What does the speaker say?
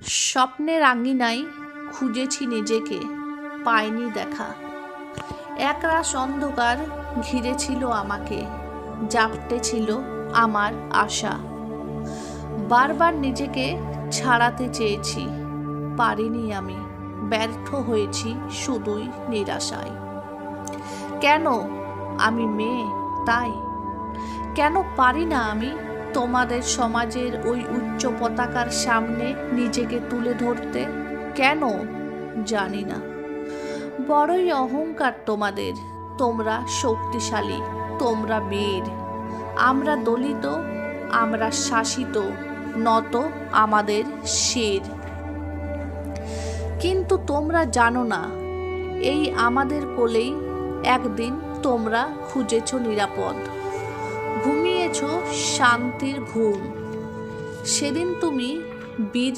স্বপ্নের আঙিনায় খুঁজেছি নিজেকে, পাইনি দেখা। একরাশ অন্ধকার ঘিরেছিল আমাকে, জাপটে ছিল আমার আশা। বারবার নিজেকে ছাড়াতে চেয়েছি, পারিনি আমি, ব্যর্থ হয়েছি শুধুই নিরাশায়। কেন? আমি মেয়ে তাই? কেন পারি না আমি তোমাদের সমাজের ওই উচ্চ পতাকার সামনে নিজেকে তুলে ধরতে? কেন জানি না। বড়ই অহংকার তোমাদের, তোমরা শক্তিশালী, তোমরা বীর। আমরা দলিত, আমরা শাসিত, নত আমাদের শির। কিন্তু তোমরা জানো না, এই আমাদের কোলেই একদিন তোমরা খুঁজেছ নিরাপদ, ঘুমিয়েছ শান্তির ঘুম। সেদিন তুমি বীর